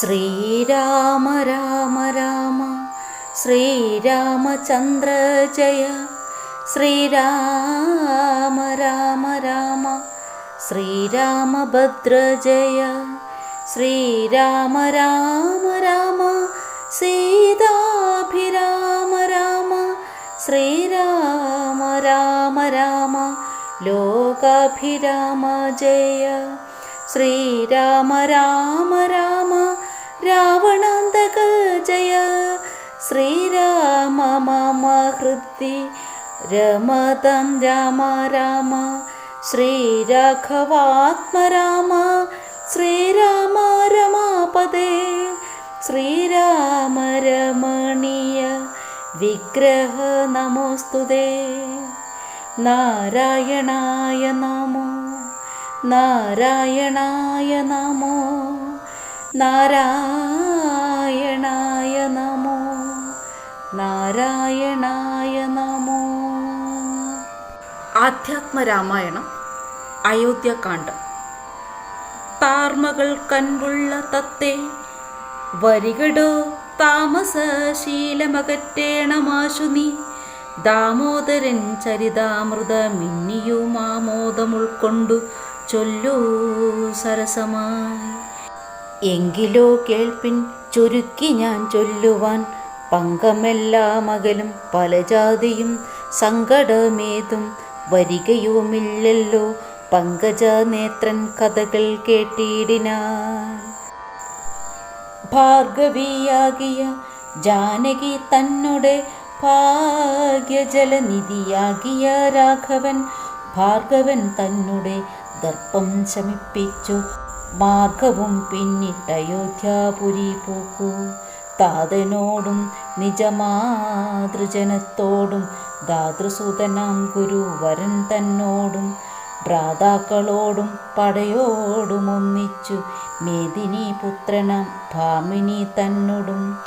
ശ്രീരാമ രാമ രാമ ശ്രീരാമചന്ദ്ര ജയ. ശ്രീരാമ രാമ രാമ ശ്രീരാമഭദ്ര ജയ. ശ്രീരാമ രാമ രാമ സീതാഭിരാമ രാമ. ശ്രീരാമ രാമ രാമ ലോകാഭിരാമ ജയ. ശ്രീരാമ രാമ രാമ രാവണാന്തക ജയ. ശ്രീരാമ മമ ഹൃദി രമതം രാമ രാമ. ശ്രീരാഘവാത്മരാമ ശ്രീരാമ രമാപദേ. ശ്രീരാമ രമണീയ വിഗ്രഹ നമോസ്തുതേ. നാരായണായ നമോ നാരായണായ നമോ നാരായണായ നമോ നാരായണായ നമോ. ആധ്യാത്മരാമായണം അയോധ്യകാന്ഡം. താർമകൾ കൻപുള്ള തത്തേ വരികടോ താമസശീലമകറ്റേണമാശു നീ. ദാമോദരൻ ചരിതാമൃത മിന്നിയുമാമോദം ഉൾക്കൊണ്ടു ചൊല്ലൂ സരസമായി. എങ്കിലോ കേൾപ്പിൻ ചുരുക്കി ഞാൻ ചൊല്ലുവാൻ. പങ്കമെല്ലാം അകലും പല ജാതിയും സങ്കടമേതും വരികയുമില്ലല്ലോ. പങ്കജനേത്രൻ കഥകൾ കേട്ടിടിനാൻ. ഭാർഗവിയാകിയ ജാനകി തന്നോടെ ഭാഗ്യജലനിധിയാകിയ രാഘവൻ. ഭാർഗവൻ തന്നുടെ ദർപ്പം ശമിപ്പിച്ചു മാർഗവും പിന്നിട്ടയോധ്യാപുരി പോക്കു. താതനോടും നിജമാതൃജനത്തോടും ദാതൃസൂതനാം ഗുരുവരൻ തന്നോടും ഭ്രാതാക്കളോടും പടയോടും ഒന്നിച്ചു മേദിനി പുത്രനാം ഭാമിനി തന്നോടും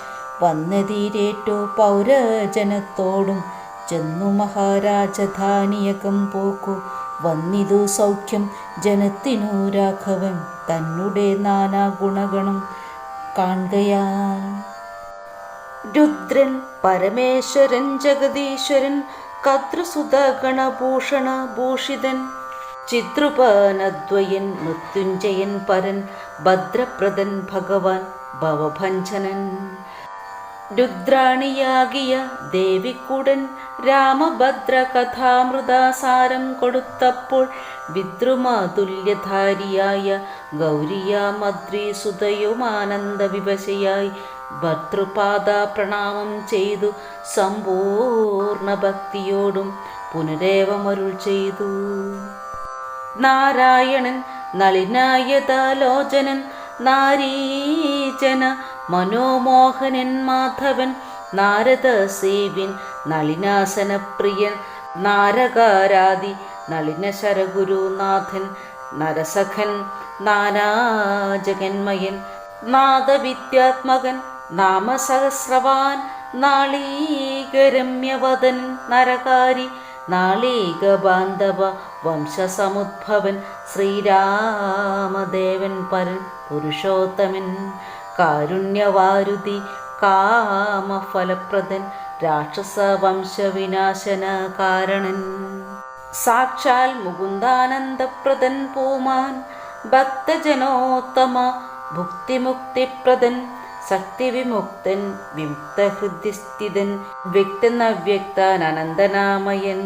വന്നതിരേറ്റു പൗരജനത്തോടും ചെന്നു മഹാരാജധാനിയകം പോക്കു. വന്നിതു സൗഖ്യം ജനത്തിനു രാഘവൻ തന്നുടെ നാനാ ഗുണഗണം കാൺകയാൽ. രുദ്രൻ പരമേശ്വരൻ ജഗദീശ്വരൻ കദ്രുസുത ഗണഭൂഷണ ഭൂഷിതൻ. ചിദ്രുപനദ്വയൻ മൃത്യുഞ്ജയൻ പരൻ ഭദ്രപ്രദൻ ഭഗവാൻ ഭവഭഞ്ജനൻ. രുദ്രാണിയാകിയ ദേവിക്കുടൻ രാമഭദ്ര കഥാമൃതാസാരം കൊടുത്തപ്പോൾ വിദ്രുമാതുല്യധാരിയായ ഗൗരിയാമദ്രീസുതയുമാനന്ദ വിവശയായി ഭർതൃപാദ പ്രണാമം ചെയ്തു സമ്പൂർണ്ണ ഭക്തിയോടും പുനരേവമരുൾ ചെയ്തു. നാരായണൻ നളിനായതാലോചനൻ നാരീജന മനോമോഹനൻ മാധവൻ. നാരദ സേവ്യൻ നളിനാസനപ്രിയൻ നാരകാരാദി നളിന ശരഗുരുനാഥൻ. നരസഖൻ നാനാജഗന്മയൻ നാദവിദ്യാത്മകൻ നാമസഹസ്രവാൻ. നാളീകരമ്യവദൻ നരകാരി നാളീക ബാന്ധവ വംശസമുദ്ഭവൻ. ശ്രീരാമദേവൻ പരൻ പുരുഷോത്തമൻ കാരുണ്യവാരുതി കാമഫലപ്രദൻ രാക്ഷസ വംശവിനാശന കാരണൻ. സാക്ഷാൽ മുകുന്ദാനന്ദപ്രദൻ പൂമാൻ ഭക്തജനോത്തമ ഭുക്തിമുക്തിപ്രദൻ. ശക്തിവിമുക്തൻ വിമുക്തഹൃദിസ്ഥിതൻ വ്യക്തനവ്യക്തൻ അനന്തനാമയൻ.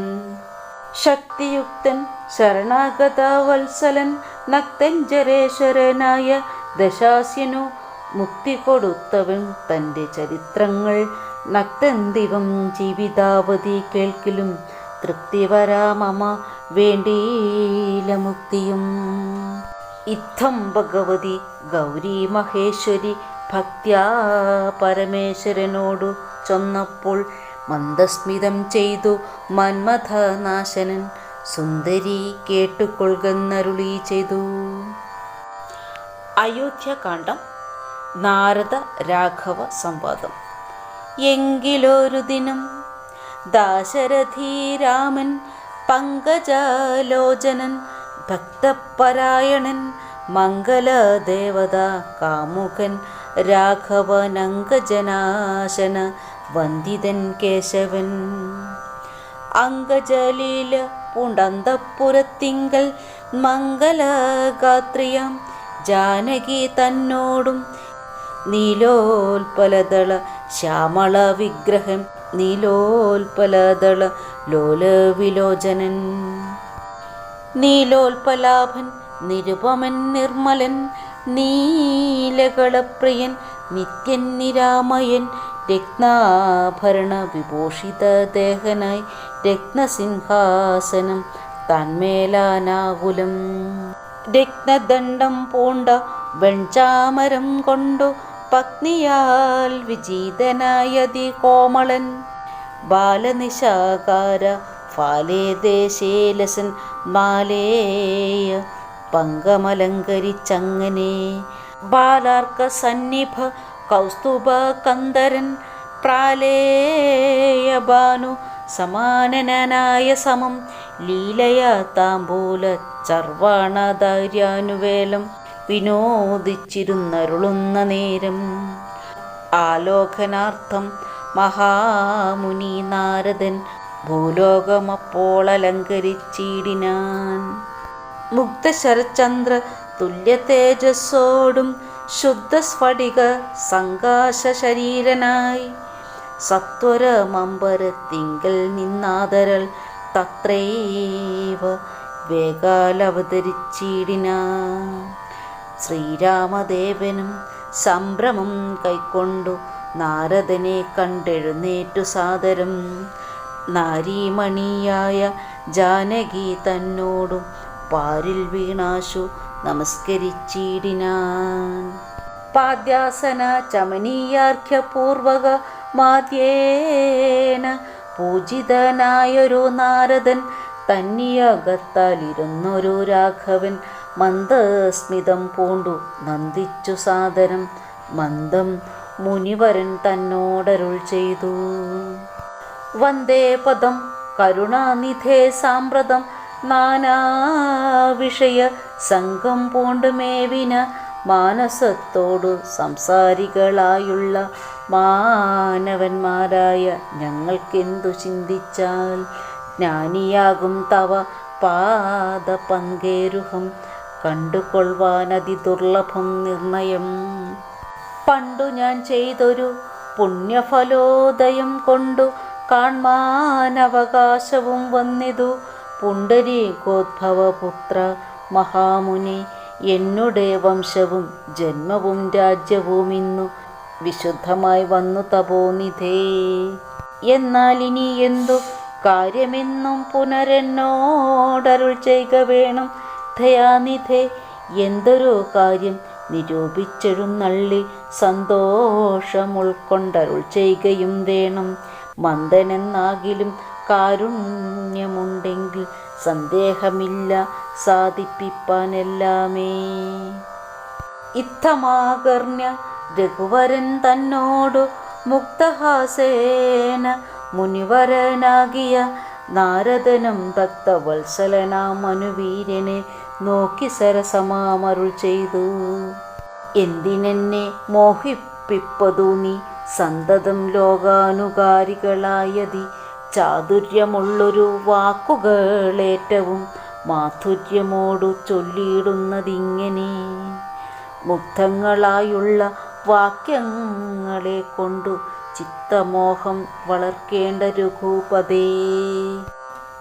ശക്തിയുക്തൻ ശരണാഗതവത്സലൻ നക്തഞ്ജരേശ്വരനായ ദശാസ്യനു മുക്തി കൊടുത്തവൻ. തൻ്റെ ചരിത്രങ്ങൾ നക്തന്തിവം ജീവിതാവധി കേൾക്കലും തൃപ്തി വരാമമ വേണ്ടീല മുക്തിയും. ഇത്തം ഭഗവതി ഗൗരി മഹേശ്വരി ഭക്ത്യാ പരമേശ്വരനോടു ചൊന്നപ്പോൾ മന്ദസ്മിതം ചെയ്തു മന്മഥനാശനൻ. സുന്ദരി കേട്ടുകൊള്ളുന്നരുളി ചെയ്തു. അയോധ്യകാന്ഡം നാരദ രാഘവ സംവാദം. എങ്കിലൊരു ദിനം ദാശരഥീരാമൻ പങ്കജലോചനൻ ഭക്തപരായണൻ മംഗലദേവത കാമുകൻ രാഘവനങ്കജനാശന വന്ദിതൻ കേശവൻ. അങ്കജലീല പൂണ്ടന്തപ്പുരത്തിങ്കൽ മംഗലഗാത്രിയാം ജാനകി തന്നോടും നീലോൽപലദള ശ്യാമള വിഗ്രഹം നീലോൽപലദള ലോലവിലോചനൻ. നീലോൽപലാഭൻ നിരുപമൻ നിർമ്മലൻ നീലകളപ്രിയൻ നിത്യൻ നിരാമയൻ രത്നാഭരണ വിഭൂഷിത ദേഹനായി രത്നസിംഹാസനം തന്മേലാനാകുലം. രത്നദണ്ഡം പൂണ്ട വെൺചാമരം കൊണ്ടു പത്നിയാൽ വിജീതനായതി കോമളൻ. ബാലനിശാകാര ഫാലേ ദേശേലസൻ മാലേയ പങ്കമലങ്കരിച്ചങ്ങനെ ബാലാർക്ക സന്നിഭ കൗസ്തുഭ കന്ദരൻ പ്രാലേയബാനു സമാനനായ സമം ലീലയ താംബൂല ചർവാണധാര്യാനുവേലം വിനോദിച്ചിരുന്നരുളുന്ന നേരം. ആലോകനാർത്ഥം മഹാമുനി നാരദൻ ഭൂലോകമപ്പോൾ അലങ്കരിച്ചിടിനാൻ. മുഗ്ധശരചന്ദ്ര തുല്യ തേജസ്സോടും ശുദ്ധസ്ഫടിക സങ്കാശ ശരീരനായി സത്വരമമ്പരത്തിങ്കൽ നിന്നാദരൽ തത്രൈവ വേഗാലവതരിച്ചിടിനാൻ. ശ്രീരാമദേവനും സംഭ്രമം കൈക്കൊണ്ടു നാരദനെ കണ്ടെഴുന്നേറ്റു സാദരം. നാരീമണിയായ ജാനകി തന്നോടും പാരിൽ വീണാശു നമസ്കരിച്ചിടിനാൻ. പാദ്യാസന ചമനീയാർഘ്യപൂർവക മാദ്യേന പൂജിതനായൊരു നാരദൻ തന്നിയകത്താലിരുന്നൊരു രാഘവൻ മന്ദസ്മിതം പൂണ്ടു നന്ദിച്ചു സാദരം. മന്ദം മുനിവരൻ തന്നോടരുൾ ചെയ്തു. വന്ദേ പദം കരുണാനിധേ സാമ്പ്രതം നാനാവിഷയ സംഘം പൂണ്ട് മേവിന മാനസത്തോടു സംസാരികളായുള്ള മാനവന്മാരായ ഞങ്ങൾക്കെന്തു ചിന്തിച്ചാൽ ജ്ഞാനിയാകും തവ പാദപങ്കേരുഹം കണ്ടുകൊള്ളുവാനതിദുർലഭം നിർണയം. പണ്ടു ഞാൻ ചെയ്തൊരു പുണ്യഫലോദയം കൊണ്ടു കാൺമാനവകാശവും വന്നിതു. പുണ്ടരീകോദ്ഭവപുത്ര മഹാമുനി, എന്നുടെ വംശവും ജന്മവും രാജ്യവും ഇന്നു വിശുദ്ധമായി വന്നു തപോനിധേ. എന്നാൽ ഇനി എന്തു കാര്യമെന്നും പുനരെന്നോടരുൾ ചെയ്യുക വേണം ദയാനിധേ. എന്തൊരു കാര്യം നിരൂപിച്ചെഴുന്നള്ളി സന്തോഷം ഉൾക്കൊണ്ടരുൾ ചെയ്യുകയും വേണം. മന്ദനെന്നാകിലും കാരുണ്യമുണ്ടെങ്കിൽ സന്ദേഹമില്ല സാധിപ്പിപ്പാനെല്ലാമേ. ഇത്തമാകർണ്യ രഘുവരൻ തന്നോടു മുക്തഹാസേന മുനിവരനാകിയ നാരദനും ഭക്തവത്സലനാം മനുവീര്യനെ നോക്കി സരസമാമരുൾ ചെയ്തു. എന്തിനെന്നെ മോഹിപ്പിപ്പതു നീ സന്തതം ലോകാനുകാരികളായതി. ചാതുര്യമുള്ളൊരു വാക്കുകളേറ്റവും മാധുര്യമോടു ചൊല്ലിയിടുന്നതിങ്ങനെ. മുഗ്ധങ്ങളായുള്ള വാക്യങ്ങളെ കൊണ്ടു ചിത്തമോഹം വളർക്കേണ്ട രഘുപതേ.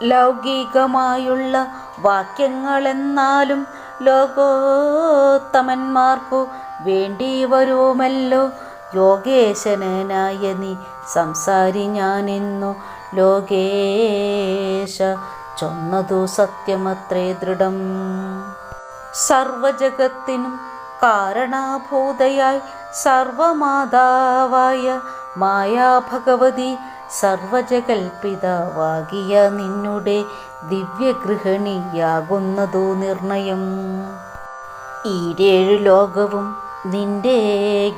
ലൗകികമായുള്ള വാക്യങ്ങളെന്നാലും ലോകോത്തമന്മാർക്കു വേണ്ടി വരുമല്ലോ. ലോകേശനായ നീ സംസാരി ഞാനെന്നു ലോകേശ ചൊന്നതു സത്യമത്രേ ദൃഢം. സർവജഗത്തിനും കാരണഭൂതയായി സർവമാതാവായ മായാഭഗവതി സർവജകൽപിതാവാകിയ നിന്നുടെ ദിവ്യഗൃഹിണിയാകുന്നതു നിർണയം. ഈരേഴു ലോകവും നിന്റെ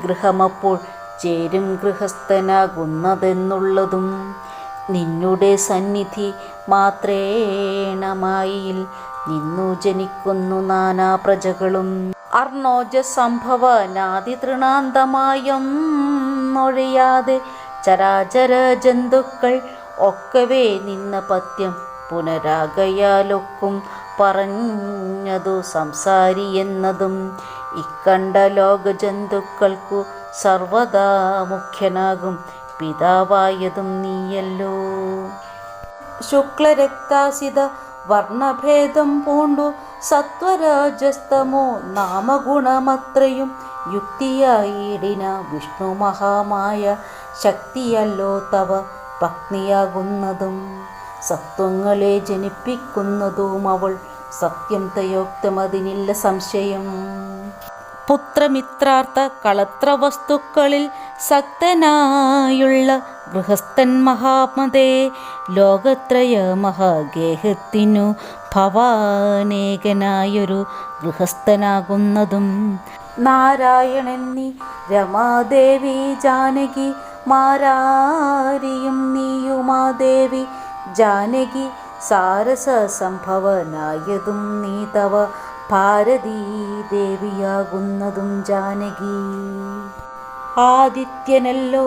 ഗൃഹമപ്പോൾ ചേരും ഗൃഹസ്ഥനാകുന്നതെന്നുള്ളതും നിന്നുടെ സന്നിധി മാത്രേണമായിൽ നിന്നു ജനിക്കുന്നു നാനാ പ്രജകളും. അർണോജ സംഭവനാദി തൃണാന്തമായൊന്നൊഴിയാതെ ചരാചര ജന്തുക്കൾ ഒക്കവേ നിന്ന പഥ്യം പുനരാകയാലൊക്കും പറഞ്ഞതു സംസാരി എന്നതും ഇക്കണ്ട ലോകജന്തുക്കൾക്കു സർവദാ മുഖ്യനാകും പിതാവായതും നീയല്ലോ. ശുക്ലരക്താസിത വർണ്ണഭേദം പൂണ്ടു സത്വരാജസ്തമോ നാമഗുണമത്രയും യുക്തിയായിടിന വിഷ്ണു മഹാമായ ശക്തിയല്ലോ തവ പത്നിയാകുന്നതും സത്വങ്ങളെ ജനിപ്പിക്കുന്നതും അവൾ സത്യം തയോക്തമതിനില്ല സംശയം. പുത്രമിത്രാർത്ഥ കളത്ര വസ്തുക്കളിൽ സക്തനായുള്ള ഗൃഹസ്ഥൻ മഹാമതേ ലോകത്രയ മഹാഗേഹത്തിനു ഭവാനേകനായൊരു ഗൃഹസ്ഥനാകുന്നതും നാരായണൻ നീ രമാദേവി ജാനകി മാരാരിയും നീയുമാദേവി ജാനകി സാരസ സംഭവനായതും നീ തവ ഭാരതീ ദേവിയാകുന്നതും ജാനകി. ആദിത്യനല്ലോ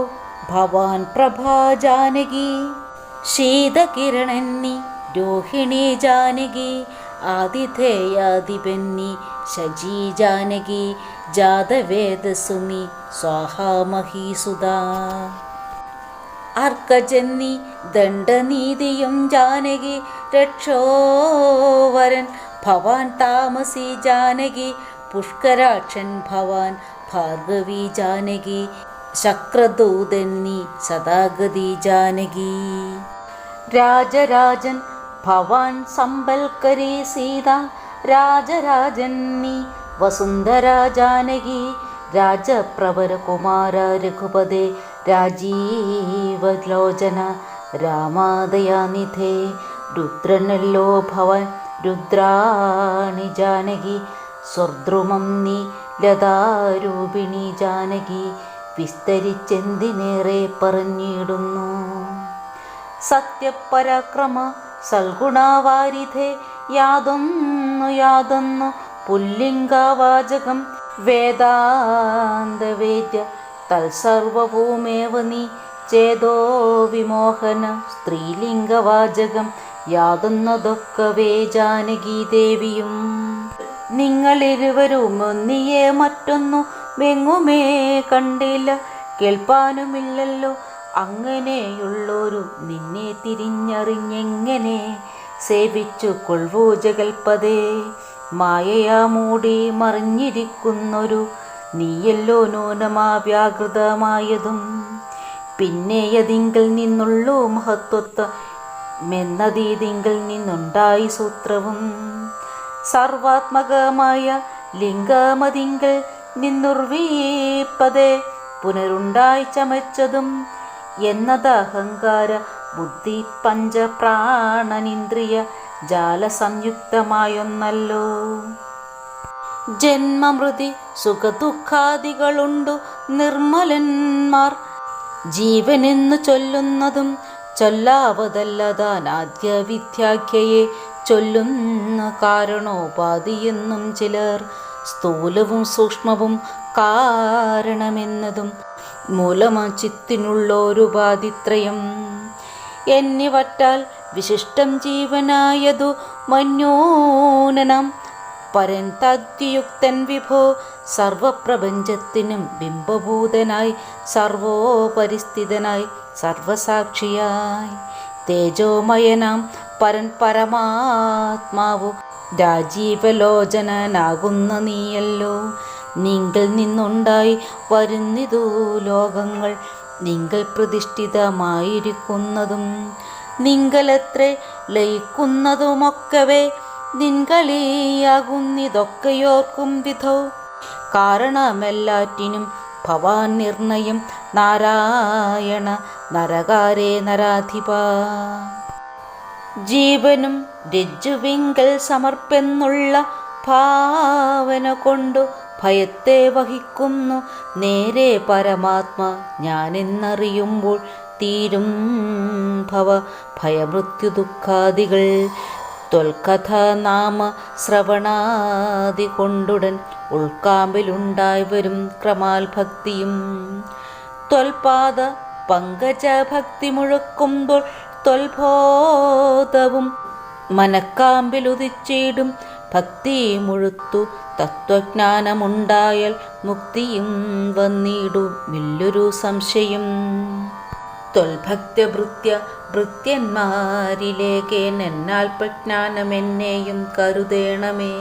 ഭവാൻ പ്രഭാ ജാനകി ശീതകിരണന്നി രോഹിണി ജാനകി ആതിഥേയാധിപന്നി ശജി ജാനകി ജാതവേദസുനി സ്വാഹാമഹീസുതാ അർക്കജന്നി ദണ്ഡനീതിയും ജാനകി രക്ഷോവരൻ ഭവാൻ താമസി ജാനകി പുഷ്കരാക്ഷൻ ഭവാൻ ഭാർഗവി ജാനകി ശക്രദൂതന്നി സദാഗതി ജാനകി. രാജരാജൻ ഭവാൻ സമ്പൽക്കരി സീത രാജരാജന്നി വസുന്ധര ജാനകി രാജപ്രവര കുമാര രഘുപതേ രാജീവലോചന രാമാദയാനിധേ രുദ്രനല്ലോ ഭവൻ രുദ്രാണി ജാനകി സ്വർദ്രുമം നീ ലതാരൂപിണി ജാനകി വിസ്തരിച്ചെന്തിനേറെ പറഞ്ഞിടുന്നു. സത്യപരാക്രമ സൽഗുണവാരിധേ യാതൊന്നു പുല്ലിംഗവാചകം വേദാന്തവേദ്യ തത്സർവഭൂമേവ നീ ചേതോ വിമോഹന സ്ത്രീലിംഗവാചകം യാതൊന്നതൊക്കവേ ജാനകി ദേവിയും. നിങ്ങളിരുവരും ഒന്നിയെ മറ്റൊന്നു വെങ്ങുമേ കണ്ടില്ല കേൾപ്പാനുമില്ലല്ലോ അങ്ങനെയുള്ളൊരു നിന്നെ തിരിഞ്ഞറിഞ്ഞെങ്ങനെ സേവിച്ചു കൊൾവൂ ജഗൽപദേ മായയാ മൂടി മറിഞ്ഞിരിക്കുന്നൊരു നീയല്ലോ നൂനമാ വ്യാകൃതമായതും പിന്നെയതിങ്കിൽ നിന്നുള്ളൂ മഹത്വത്വമെന്നതീതിങ്കിൽ നിന്നുണ്ടായി സൂത്രവും സർവാത്മകമായ ലിംഗമതിങ്കിൽ നിന്നുർവീപ്പതേ പുനരുണ്ടായി ചമച്ചതും എന്നത് അഹങ്കാര ബുദ്ധി പഞ്ചപ്രാണനിന്ദ്രിയ ജാല സംയുക്തമായൊന്നല്ലോ. ജന്മമൃതി സുഖദുഃഖാദികളുണ്ടു നിർമ്മലന്മാർ ജീവനെന്നു ചൊല്ലുന്നതും ചൊല്ലാവതല്ലതാനാദ്യ വിദ്യാഖ്യയെ ചൊല്ലുന്ന കാരണോപാധിയെന്നും ചിലർ സ്ഥൂലവും സൂക്ഷ്മവും കാരണമെന്നതും മൂലമചിത്തിനുള്ളൊരുപാധിത്രയം എന്നിവറ്റാൽ വിശിഷ്ടം ജീവനായതു മന്യോനനം പരൻ തദ്യുക്തൻ വിഭോ സർവപ്രപഞ്ചത്തിനും ബിംബഭൂതനായി സർവോപരിസ്ഥിതനായി സർവസാക്ഷിയായി തേജോമയനാം പരൻ പരമാത്മാവു രാജീവലോചനനാകുന്ന നീയല്ലോ. നിങ്ങൾ നിന്നുണ്ടായി വരുന്നിതു ലോകങ്ങൾ നിങ്ങൾ പ്രതിഷ്ഠിതമായിരിക്കുന്നതും നിങ്ങളെത്ര ലയിക്കുന്നതുമൊക്കവേ നിൻകളിയാകുന്നിതൊക്കെയോർക്കും വിധോ കാരണമെല്ലാറ്റിനും ഭവാൻ നിർണയം നാരായണ നരകാരേ നരാധിപ. ജീവനും രജ്ജുവിങ്കൽ സമർപ്പെന്നുള്ള ഭാവന കൊണ്ടു ഭയത്തെ വഹിക്കുന്നു നേരെ പരമാത്മാ ഞാനെന്നറിയുമ്പോൾ തീരും ഭവ ഭയമൃത്യു ദുഃഖാദികൾ ത്വൽകഥ നാമ ശ്രവണാദി കൊണ്ടുടൻ ഉൾക്കാമ്പിലുണ്ടായി വരും ക്രമാൽ ഭക്തിയും. ത്വൽപാദ പങ്കജ ഭക്തി മുഴക്കുമ്പോൾ ത്വൽബോധവും മനക്കാമ്പിലുദിച്ചിടും. ഭക്തി മുഴുത്തു തത്വജ്ഞാനമുണ്ടായാൽ മുക്തിയും വന്നിടുമില്ലൊരു സംശയം. ത്വൽഭക്ത്യഭൃത്യ ഭൃത്യന്മാരിലേക്കെന്നാൽ പ്രജ്ഞാനമെന്നെയും കരുതേണമേ.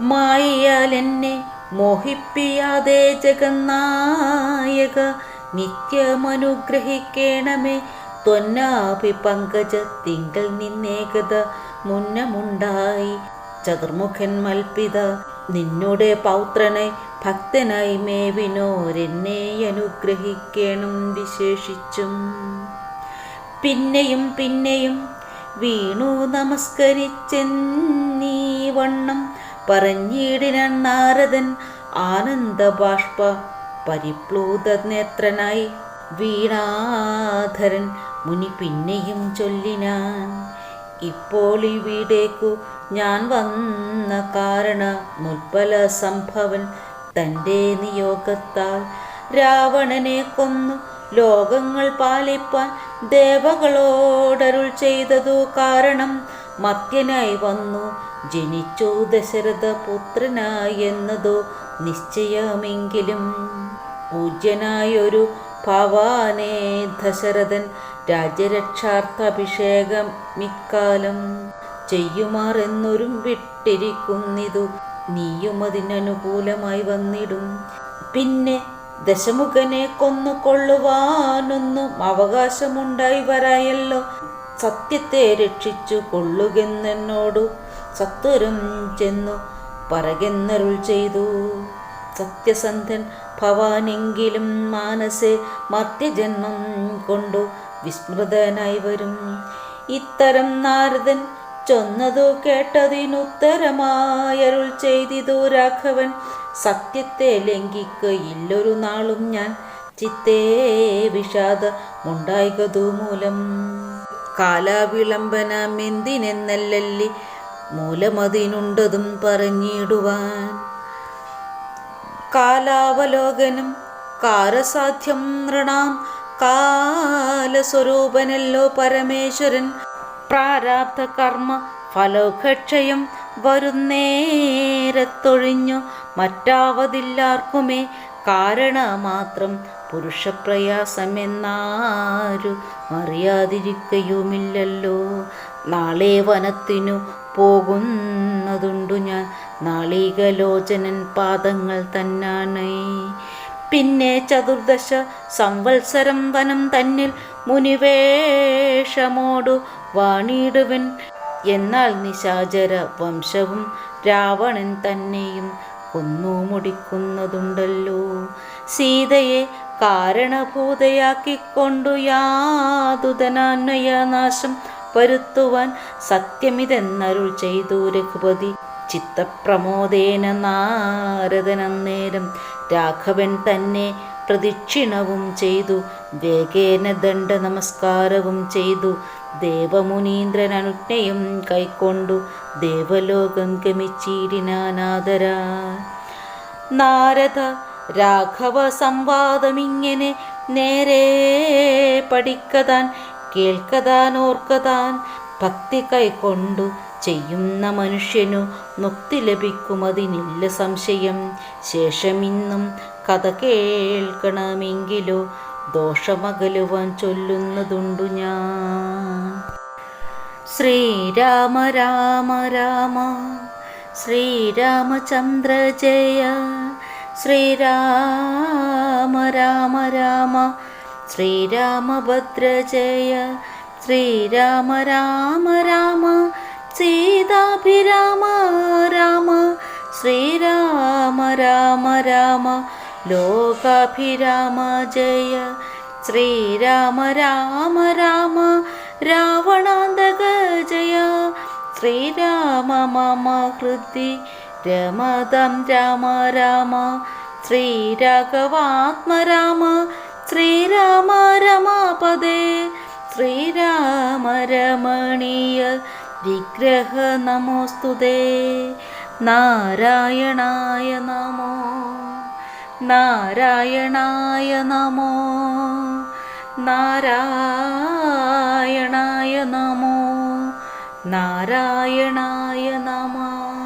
മായയാൽ എന്നെ മോഹിപ്പിയാതെ ജഗന്നായക നിത്യമനുഗ്രഹിക്കേണമേ. ത്വന്നാഭി പങ്കജത്തിങ്കൽ നിന്നേകത മുന്നമുണ്ടായി ചതുർമുഖൻ മൽപിത. നിന്നുടെ പൗത്രനെ ഭക്തനായി മേവിനോരെന്നെ അനുഗ്രഹിക്കണം വിശേഷിച്ചും. പിന്നെയും പിന്നെയും വീണു നമസ്കരിച്ചെന്നീ വണ്ണം പറഞ്ഞിടിനാൻ നാരദൻ ആനന്ദബാഷ്പ പരിപ്ലൂത നേത്രനായി. വീണാധരൻ മുനി പിന്നെയും ചൊല്ലിനാൻ, ഇപ്പോൾ ഇവിടേക്കു ഞാൻ വന്ന കാരണമുൽപ്പല സംഭവൻ തൻ്റെ നിയോഗത്താൽ രാവണനെ കൊന്നു ലോകങ്ങൾ പാലിപ്പാൻ ദേവകളോടരുൾ ചെയ്തതു കാരണം മർത്യനായി വന്നു ജനിച്ചു ദശരഥ പുത്രനായി എന്നതോ നിശ്ചയമെങ്കിലും. പൂജ്യനായൊരു ഭവാനേ ദശരഥൻ രാജ്യരക്ഷാർത്ഥഭിഷേകം മിക്കാലം ചെയ്യുമാറെന്നൊരും വിട്ടിരിക്കുന്നിതു നീയും അതിനനുകൂലമായി വന്നിടും. പിന്നെ ദശമുഖനെ കൊന്നുകൊള്ളുവാനൊന്നും അവകാശമുണ്ടായി വരായല്ലോ. സത്യത്തെ രക്ഷിച്ചു കൊള്ളുകെന്നോടു സത്വരം ചെന്നു പറകെന്നരുൾ ചെയ്തു. സത്യസന്ധൻ ഭവാനെങ്കിലും മാനസേ മർത്യജന്മം കൊണ്ടു വിസ്മൃതനായി വരും. ഇത്തരം നാരദൻ ചൊന്നതു കേട്ടതിനുത്തരമായരുൾ ചെയ്തിതു രാഘവൻ. സത്യത്തെ ലംഘിക്കയില്ലൊരു നാളും ഞാൻ ചിത്തേ വിഷാദമുണ്ടായികതു മൂലം. കാലാവിളംബനമെന്തിനെന്നല്ലല്ലി മൂലമതിനുണ്ടതും പറഞ്ഞിടുവാൻ. കാലാവലോകനം കാരസാധ്യം നൃണാം കാലസ്വരൂപനല്ലോ പരമേശ്വരൻ. പ്രാരാബ്ധ കർമ്മ ഫലോഘക്ഷയം വരുന്നേരത്തൊഴിഞ്ഞു മറ്റാവതില്ലാർക്കുമേ കാരണമാത്രം പുരുഷപ്രയാസമെന്നാരു അറിയാതിരിക്കയുമില്ലല്ലോ. നാളെ വനത്തിനു പോകുന്നതുണ്ടു ഞാൻ, നാളികലോചനൻ പാദങ്ങൾ തന്നാണ്. പിന്നെ ചതുർദശ സംവത്സരം വനം തന്നിൽ മുനിവേഷമോടു വാണിടുവൻ. എന്നാൽ നിശാചര വംശവും രാവണൻ തന്നെയും കൊന്നു മുടിക്കുന്നതുണ്ടല്ലോ. സീതയെ കാരണഭൂതയാക്കിക്കൊണ്ടു യാതുധനാന്വയനാശം വരുത്തുവാൻ സത്യമിതെന്നരുൾ ചെയ്തു രഘുപതി. ചിത്തപ്രമോദേന നാരദനന്നേരം രാഘവൻ തന്നെ പ്രദക്ഷിണവും ചെയ്തു. വേഗേന ദണ്ഡ നമസ്കാരവും ചെയ്തു. ദേവമുനീന്ദ്രൻ അനുജ്ഞയും കൈക്കൊണ്ടു ദേവലോകം ഗമിച്ചിടിനാനാദരാ. നാരദ രാഘവ സംവാദമിങ്ങനെ നേരെ പഠിക്കതാൻ കേൾക്കതാൻ ഓർക്കതാൻ. ഭക്തി കൈക്കൊണ്ടു ചെയ്യുന്ന മനുഷ്യനു മുക്തി ലഭിക്കുമതിനില്ല സംശയം. ശേഷമിന്നും കഥ കേൾക്കണമെങ്കിലോ ദോഷമകലുവാൻ ചൊല്ലുന്നതുണ്ടു ഞാൻ. ശ്രീരാമ രാമ രാമ ശ്രീരാമചന്ദ്ര ജയ. ശ്രീരാമ രാമ രാമ ശ്രീരാമഭദ്ര ജയ. ശ്രീരാമ രാമ രാമ സീതാഭിരാമ രാമ. ശ്രീരാമ രാമ രാമ ലോകാഭിരാമ ജയ. ശ്രീരാമ രാമ രാമ രാവണാന്തക ജയ. ശ്രീരാമ മമ ഹൃദി രമതം രാമ രാമ. ശ്രീരാഘവാത്മ രാമ. ശ്രീരാമ രമാപദേ. ശ്രീരാമ രമണീയ വിഗ്രഹ നമോസ്തുതേ. നാരായണായ നമോ നാരായണായ നമോ നാരായണായ നമോ നാരായണായ നമഃ.